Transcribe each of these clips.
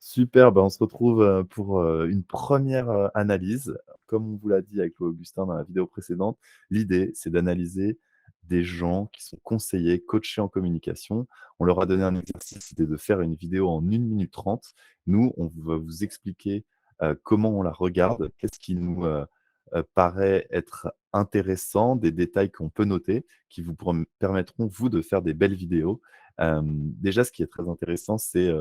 Super, on se retrouve, pour, une première analyse. Comme on vous l'a dit avec Augustin dans la vidéo précédente, l'idée, c'est d'analyser des gens qui sont conseillers, coachés en communication. On leur a donné un exercice, c'était de faire une vidéo en 1 minute 30. Nous, on va vous expliquer, comment on la regarde, qu'est-ce qui nous, paraît être intéressant, des détails qu'on peut noter, qui vous permettront, vous, de faire des belles vidéos. Déjà, ce qui est très intéressant, c'est,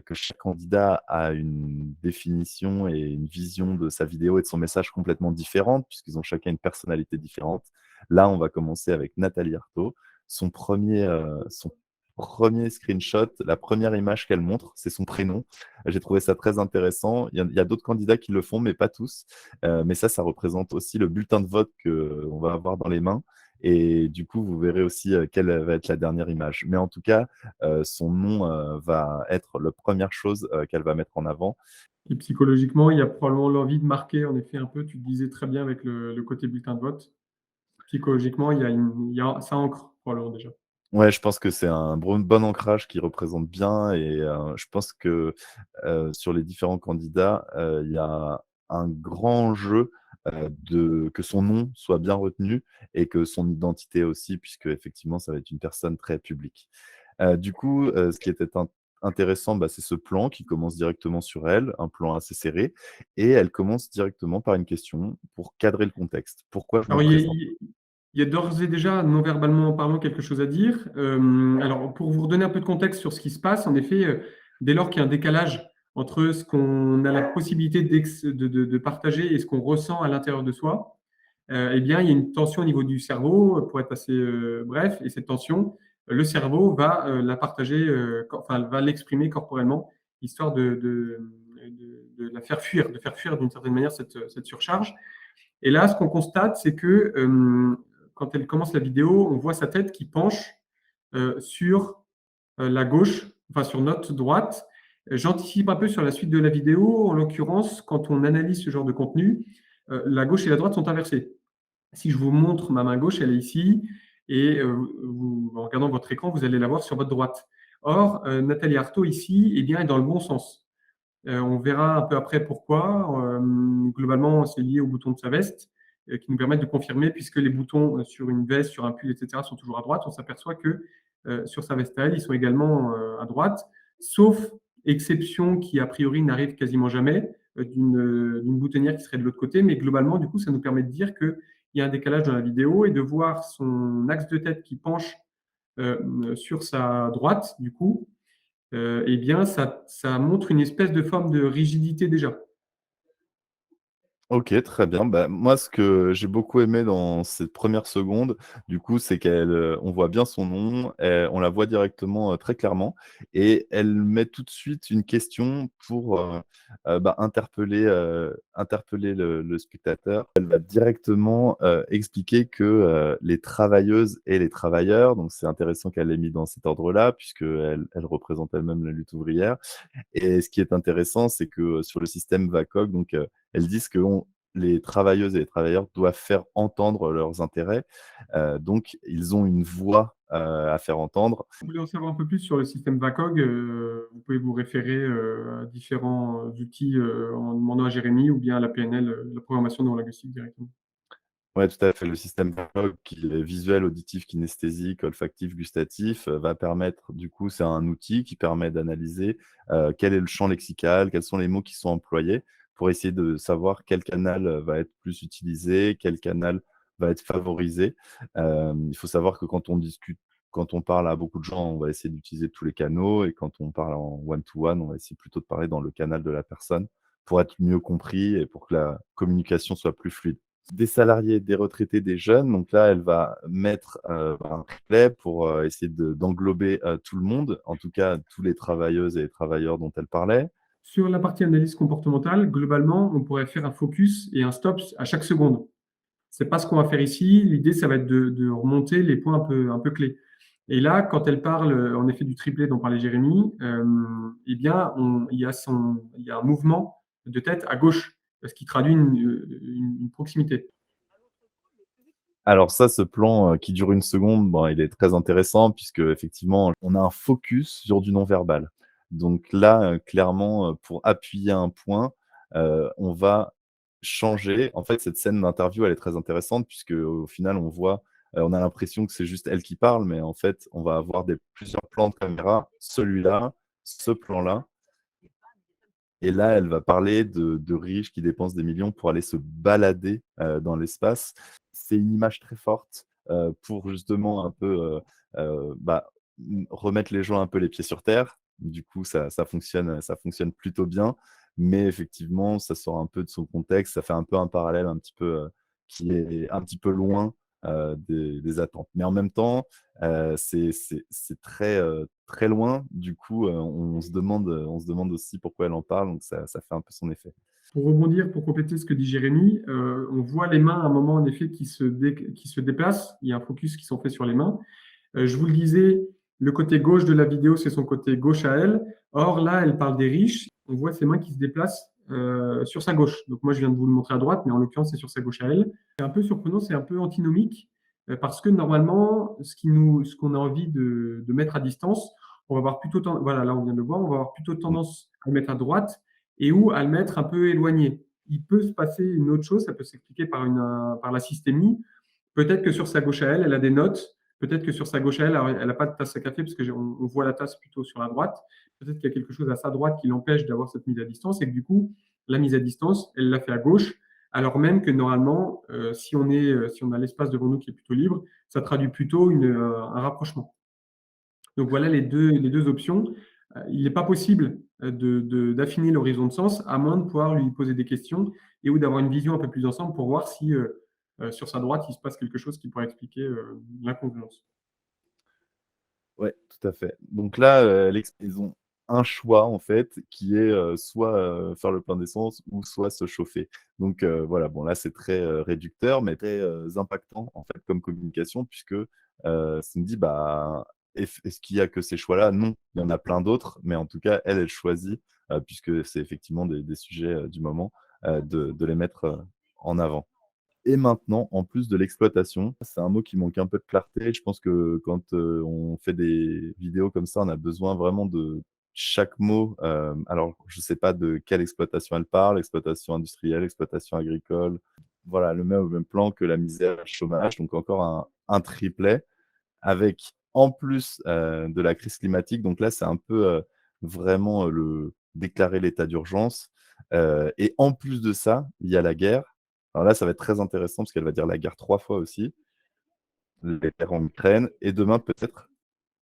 que chaque candidat a une définition et une vision de sa vidéo et de son message complètement différente, puisqu'ils ont chacun une personnalité différente. Là, on va commencer avec Nathalie Arthaud. Son 1 screenshot, la première image qu'elle montre, c'est son prénom. J'ai trouvé ça très intéressant. Il y a d'autres candidats qui le font, mais pas tous. Mais ça représente aussi le bulletin de vote qu'on va avoir dans les mains et du coup, vous verrez aussi, quelle va être la dernière image. Mais en tout cas, son nom, va être la première chose, qu'elle va mettre en avant. Et psychologiquement, il y a probablement l'envie de marquer, en effet, un peu, tu le disais très bien avec le côté bulletin de vote. Psychologiquement, ça ancre probablement déjà. Ouais, je pense que c'est un bon ancrage qui représente bien et je pense que, sur les différents candidats, il y a un grand enjeu, de que son nom soit bien retenu et que son identité aussi, puisque effectivement, ça va être une personne très publique. Du coup, ce qui était intéressant, c'est ce plan qui commence directement sur elle, un plan assez serré et elle commence directement par une question pour cadrer le contexte. Pourquoi je me Alors présente? il y a d'ores et déjà, non verbalement parlant, quelque chose à dire. Alors pour vous redonner un peu de contexte sur ce qui se passe, en effet, dès lors qu'il y a un décalage entre ce qu'on a la possibilité de partager et ce qu'on ressent à l'intérieur de soi, eh bien, il y a une tension au niveau du cerveau, pour être assez, bref, et cette tension, le cerveau va, la partager, enfin, va l'exprimer corporellement, histoire de la faire fuir, de faire fuir d'une certaine manière cette surcharge. Et là, ce qu'on constate, c'est que, quand elle commence la vidéo, on voit sa tête qui penche, sur, la gauche, enfin sur notre droite. J'anticipe un peu sur la suite de la vidéo. En l'occurrence, quand on analyse ce genre de contenu, la gauche et la droite sont inversées. Si je vous montre ma main gauche, elle est ici et en regardant votre écran, vous allez la voir sur votre droite. Or, Nathalie Arthaud ici, eh bien, est dans le bon sens. On verra un peu après pourquoi. Globalement, c'est lié aux boutons de sa veste, qui nous permettent de confirmer puisque les boutons, sur une veste, sur un pull et cetera sont toujours à droite. On s'aperçoit que, sur sa veste à elle, ils sont également, à droite, sauf exception qui a priori n'arrive quasiment jamais, d'une boutonnière qui serait de l'autre côté. Mais globalement, du coup, ça nous permet de dire qu'il y a un décalage dans la vidéo et de voir son axe de tête qui penche, sur sa droite, du coup, eh bien, ça montre une espèce de forme de rigidité déjà. OK, très bien. Moi, ce que j'ai beaucoup aimé dans cette première seconde, du coup, c'est on voit bien son nom, on la voit directement, très clairement et elle met tout de suite une question pour, interpeller le spectateur. Elle va directement, expliquer que, les travailleuses et les travailleurs, donc c'est intéressant qu'elle l'ait mis dans cet ordre-là puisqu'elle représente elle-même la lutte ouvrière. Et ce qui est intéressant, c'est que, sur le système VACOG, donc, elles disent que les travailleuses et les travailleurs doivent faire entendre leurs intérêts, donc ils ont une voix, à faire entendre. Si vous voulez en savoir un peu plus sur le système VACOG, vous pouvez vous référer, à différents outils, en demandant à Jérémy ou bien à la PNL, la programmation neurolinguistique directement. Ouais, tout à fait. Le système VACOG qui est visuel, auditif, kinesthésique, olfactif, gustatif, va permettre du coup, c'est un outil qui permet d'analyser, quel est le champ lexical, quels sont les mots qui sont employés pour essayer de savoir quel canal, va être plus utilisé, quel canal va être favorisé. Il faut savoir que quand on parle à beaucoup de gens, on va essayer d'utiliser tous les canaux et quand on parle en one to one, on va essayer plutôt de parler dans le canal de la personne pour être mieux compris et pour que la communication soit plus fluide. Des salariés, des retraités, des jeunes. Donc là, elle va mettre, un replay pour, essayer d'englober, tout le monde, en tout cas tous les travailleuses et les travailleurs dont elle parlait. Sur la partie analyse comportementale, globalement, on pourrait faire un focus et un stop à chaque seconde. C'est pas ce qu'on va faire ici. L'idée, ça va être de remonter les points un peu clés. Et là, quand elle parle, en effet, du triplet dont parlait Jérémy, eh bien, il y a un mouvement de tête à gauche, ce qui traduit une proximité. Alors ça, ce plan, qui dure 1 seconde, il est très intéressant puisque effectivement, on a un focus sur du non verbal. Donc là, clairement, pour appuyer un point, on va changer. En fait, cette scène d'interview, elle est très intéressante puisque au final, on voit, on a l'impression que c'est juste elle qui parle, mais en fait, on va avoir plusieurs plans de caméra, celui-là, ce plan-là, et là, elle va parler de riches qui dépensent des millions pour aller se balader, dans l'espace. C'est une image très forte, pour justement un peu, bah, remettre les gens un peu les pieds sur terre. Du coup, ça fonctionne plutôt bien, mais effectivement, ça sort un peu de son contexte. Ça fait un peu un parallèle un petit peu, qui est un petit peu loin, des attentes. Mais en même temps, c'est très, très loin. Du coup, on se demande aussi pourquoi elle en parle, donc ça fait un peu son effet. Pour rebondir, pour compléter ce que dit Jérémy, on voit les mains à un moment en effet qui se déplacent. Il y a un focus qui sont faits sur les mains. Je vous le disais, le côté gauche de la vidéo, c'est son côté gauche à elle. Or, là, elle parle des riches. On voit ses mains qui se déplacent sur sa gauche. Donc, moi, je viens de vous le montrer à droite, mais en l'occurrence, c'est sur sa gauche à elle. C'est un peu surprenant, c'est un peu antinomique, parce que normalement, ce qu'on a envie de mettre à distance, on va avoir plutôt voilà, là, on vient de le voir, on va avoir plutôt Mmh. tendance à le mettre à droite et ou à le mettre un peu éloigné. Il peut se passer une autre chose, ça peut s'expliquer par la systémie. Peut-être que sur sa gauche à elle, elle a des notes. Peut-être que sur sa gauche à elle, elle n'a pas de tasse à café parce qu'on voit la tasse plutôt sur la droite. Peut-être qu'il y a quelque chose à sa droite qui l'empêche d'avoir cette mise à distance et que du coup, la mise à distance, elle l'a fait à gauche. Alors même que normalement, si on a l'espace devant nous qui est plutôt libre, ça traduit plutôt un rapprochement. Donc voilà les deux options. Il n'est pas possible d'affiner l'horizon de sens à moins de pouvoir lui poser des questions et ou d'avoir une vision un peu plus ensemble pour voir si sur sa droite, il se passe quelque chose qui pourrait expliquer l'incongruence. Ouais, tout à fait. Donc là, ils ont un choix en fait qui est, soit, faire le plein d'essence ou soit se chauffer. Donc voilà, bon là, c'est très, réducteur mais très, impactant en fait comme communication puisque, ça nous dit: «Bah, est-ce qu'il y a que ces choix-là?» Non, il y en a plein d'autres, mais en tout cas, elle choisit, puisque c'est effectivement des sujets, du moment, de les mettre, en avant. Et maintenant, en plus de l'exploitation, c'est un mot qui manque un peu de clarté. Je pense que quand, on fait des vidéos comme ça, on a besoin vraiment de chaque mot, alors je ne sais pas de quelle exploitation elle parle, exploitation industrielle, exploitation agricole. Voilà, le même au même plan que la misère, le chômage, donc encore un triplet avec en plus, de la crise climatique. Donc là, c'est un peu, vraiment, le déclarer l'état d'urgence, et en plus de ça, il y a la guerre. Alors là, ça va être très intéressant parce qu'elle va dire la guerre 3 fois aussi, la guerre en Ukraine et demain peut-être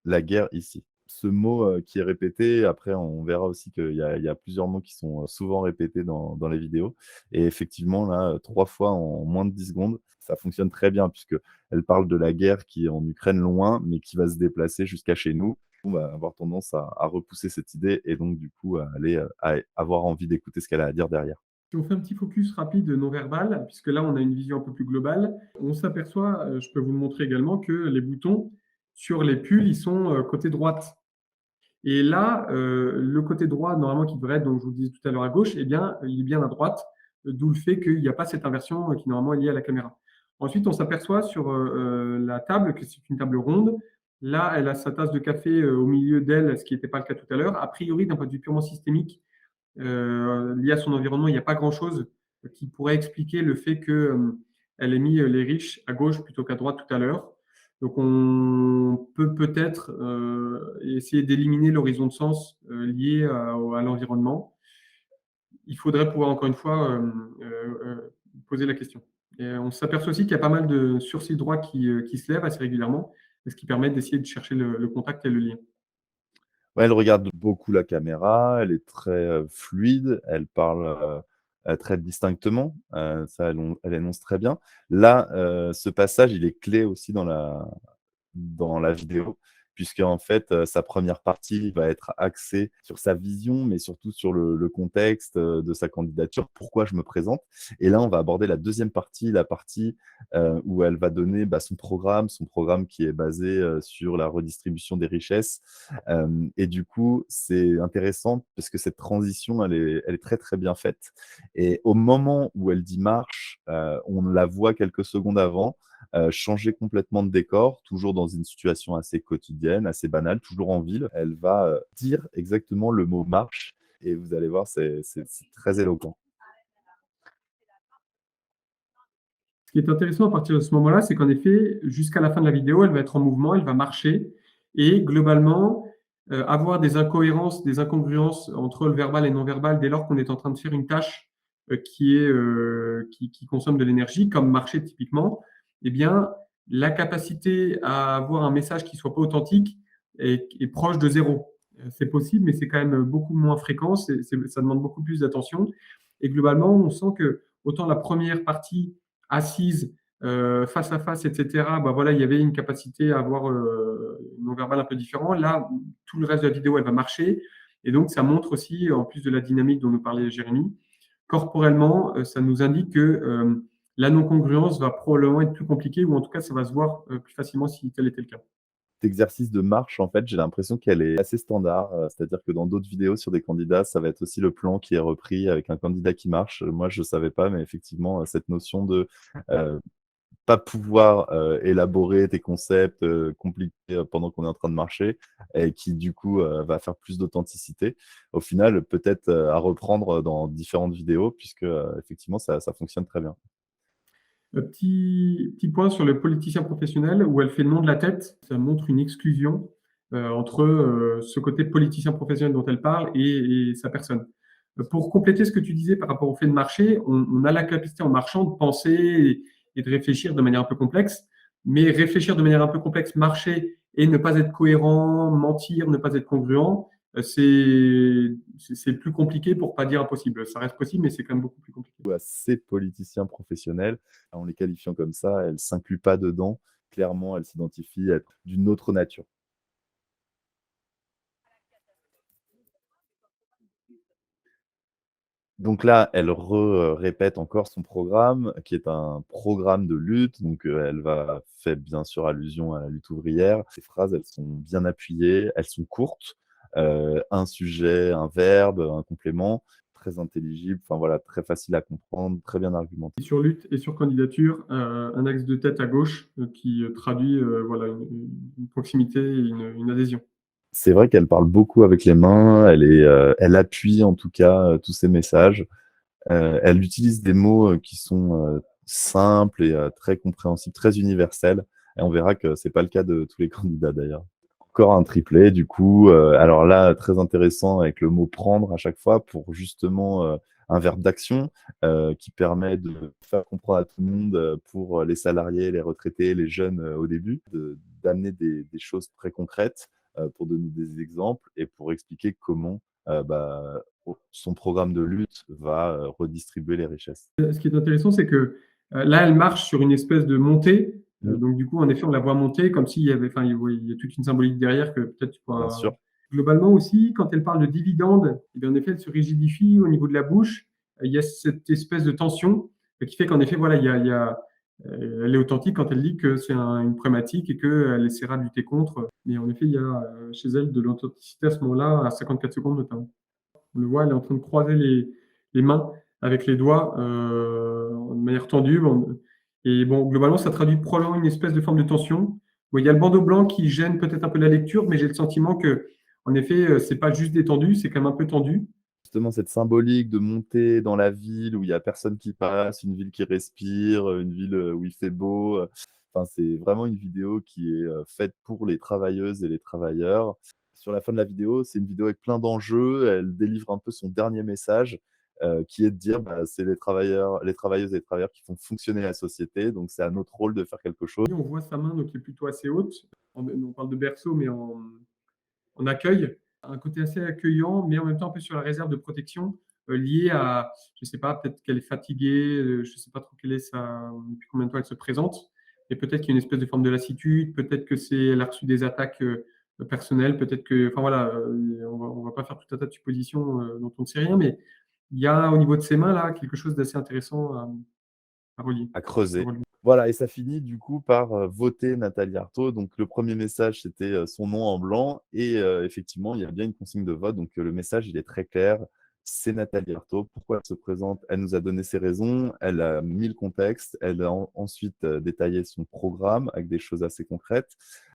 la guerre ici. Ce mot, qui est répété, après on verra aussi qu'il y a plusieurs mots qui sont, souvent répétés dans les vidéos et effectivement là, 3 fois en moins de 10 secondes, ça fonctionne très bien puisqu'elle parle de la guerre qui est en Ukraine loin, mais qui va se déplacer jusqu'à chez nous. On va avoir tendance à repousser cette idée et donc du coup à aller, à avoir envie d'écouter ce qu'elle a à dire derrière. Si on fait un petit focus rapide non verbal, puisque là on a une vision un peu plus globale, on s'aperçoit, je peux vous le montrer également, que les boutons sur les pulls, ils sont côté droite. Et là, le côté droit, normalement, qui devrait être, donc je vous le disais tout à l'heure à gauche, eh bien, il est bien à droite, d'où le fait qu'il n'y a pas cette inversion qui normalement est liée à la caméra. Ensuite, on s'aperçoit sur la table que c'est une table ronde. Là, elle a sa tasse de café au milieu d'elle, ce qui n'était pas le cas tout à l'heure. A priori, d'un point de vue purement systémique, lié à son environnement, il n'y a pas grand-chose qui pourrait expliquer le fait qu'elle ait mis les riches à gauche plutôt qu'à droite tout à l'heure. Donc on peut peut-être essayer d'éliminer l'horizon de sens lié à l'environnement. Il faudrait pouvoir encore une fois poser la question. Et on s'aperçoit aussi qu'il y a pas mal de sourcils droits qui se lèvent assez régulièrement, ce qui permet d'essayer de chercher le contact et le lien. Ouais, elle regarde beaucoup la caméra, elle est très, fluide, elle parle, très distinctement, ça elle énonce très bien. Là, ce passage, il est clé aussi dans la vidéo, puisqu'en fait, sa première partie va être axée sur sa vision, mais surtout sur le contexte, de sa candidature. Pourquoi je me présente? Et là, on va aborder la deuxième partie, la partie, où elle va donner, bah, son programme qui est basé, sur la redistribution des richesses. Hem Et du coup, c'est intéressant parce que cette transition, elle est très, très bien faite et au moment où elle dit «marche», on la voit quelques secondes avant, changer complètement de décor, toujours dans une situation assez quotidienne, assez banale, toujours en ville. Elle va, dire exactement le mot «marche» et vous allez voir, c'est très éloquent. Ce qui est intéressant à partir de ce moment-là, c'est qu'en effet, jusqu'à la fin de la vidéo, elle va être en mouvement, elle va marcher et globalement, avoir des incohérences, des incongruences entre le verbal et non verbal dès lors qu'on est en train de faire une tâche, qui consomme de l'énergie, comme marcher typiquement, eh bien, la capacité à avoir un message qui soit pas authentique est proche de zéro. C'est possible, mais c'est quand même beaucoup moins fréquent, ça demande beaucoup plus d'attention et globalement, on sent que autant la première partie assise, face à face, et cetera, bah, voilà, il y avait une capacité à avoir, non-verbal un peu différent. Là, tout le reste de la vidéo, elle va marcher et donc ça montre aussi, en plus de la dynamique dont nous parlait Jérémy, corporellement, ça nous indique que, la non-congruence va probablement être plus compliquée ou en tout cas, ça va se voir, plus facilement si tel était le cas. Cet exercice de marche, en fait, j'ai l'impression qu'elle est assez standard, c'est-à-dire que dans d'autres vidéos sur des candidats, ça va être aussi le plan qui est repris avec un candidat qui marche. Moi, je savais pas, mais effectivement, cette notion de, heu, pas pouvoir, élaborer tes concepts, compliqués, pendant qu'on est en train de marcher et qui du coup, va faire plus d'authenticité. Au final, peut-être, à reprendre dans différentes vidéos puisque, effectivement ça fonctionne très bien. Petit point sur le politicien professionnel où elle fait le nom de la tête. Ça montre une exclusion, entre, ce côté politicien professionnel dont elle parle et sa personne. Pour compléter ce que tu disais par rapport au fait de marcher, on a la capacité en marchant de penser et de réfléchir de manière un peu complexe. Mais réfléchir de manière un peu complexe, marcher et ne pas être cohérent, mentir, ne pas être congruent, c'est plus compliqué pour pas dire impossible. Ça reste possible, mais c'est quand même beaucoup plus compliqué. À ces politiciens professionnels, en les qualifiant comme ça, elle s'inclut pas dedans. Clairement, elle s'identifie à être d'une autre nature. Donc là, elle répète encore son programme, qui est un programme de lutte. Donc, elle va fait bien sûr allusion à la lutte ouvrière. Ces phrases, elles sont bien appuyées, elles sont courtes, un sujet, un verbe, un complément, très intelligible, enfin voilà, très facile à comprendre, très bien argumenté. Sur lutte et sur candidature, un axe de tête à gauche, qui, traduit, voilà une proximité et une adhésion. C'est vrai qu'elle parle beaucoup avec les mains, elle appuie en tout cas, tous ses messages. Elle utilise des mots, qui sont, simples et très compréhensibles, très universels et on verra que c'est pas le cas de tous les candidats d'ailleurs. Encore un triplet du coup, alors là, très intéressant avec le mot «prendre» à chaque fois pour justement, un verbe d'action, qui permet de faire comprendre à tout le monde, pour, les salariés, les retraités, les jeunes, au début, d'amener des choses très concrètes, pour donner des exemples et pour expliquer comment, son programme de lutte va, redistribuer les richesses. Ce qui est intéressant, c'est que, là, elle marche sur une espèce de montée, Mmh, donc du coup, en effet, on la voit monter comme s'il y avait enfin, il y a toute une symbolique derrière que peut-être tu bien pourras sûr. globalement aussi, quand elle parle de dividendes et bien, en effet, elle se rigidifie au niveau de la bouche. Il y a cette espèce de tension, qui fait qu'en effet, voilà, elle est authentique quand elle dit que c'est une problématique et qu'elle essaiera de lutter contre. Mais en effet, il y a, chez elle de l'authenticité à ce moment-là, à 54 secondes notamment. On le voit, elle est en train de croiser les mains avec les doigts, de manière tendue. Bon, et bon, globalement, ça traduit probablement une espèce de forme de tension. Bon, il y a le bandeau blanc qui gêne peut-être un peu la lecture, mais j'ai le sentiment que, en effet, c'est pas juste détendu, c'est quand même un peu tendu. Justement, cette symbolique de monter dans la ville où il y a personne qui passe, une ville qui respire, une ville, où il fait beau, enfin, c'est vraiment une vidéo qui est, faite pour les travailleuses et les travailleurs. Sur la fin de la vidéo, c'est une vidéo avec plein d'enjeux. Elle délivre un peu son dernier message, qui est de dire: «Bah, c'est les travailleuses et les travailleurs qui font fonctionner la société, donc c'est à notre rôle de faire quelque chose». On voit sa main donc qui est plutôt assez haute. On parle de berceau, mais en accueil. Un côté assez accueillant, mais en même temps un peu sur la réserve de protection, liée à, je ne sais pas, peut-être qu'elle est fatiguée, je ne sais pas trop quelle est depuis combien de temps elle se présente. Et peut-être qu'il y a une espèce de forme de lassitude, peut-être que elle a reçu des attaques personnelles, peut-être que, enfin voilà, on va pas faire tout un tas de suppositions dont on ne sait rien, mais il y a au niveau de ses mains là quelque chose d'assez intéressant à relier. À À creuser. relier. Voilà et ça finit du coup par, voter Nathalie Arthaud. Donc le premier message, c'était, son nom en blanc et effectivement, il y a bien une consigne de vote. Donc le message, il est très clair. c'est Nathalie Arthaud. Pourquoi elle se présente? Elle nous a donné ses raisons, elle a mis le contexte, elle a ensuite détaillé son programme avec des choses assez concrètes.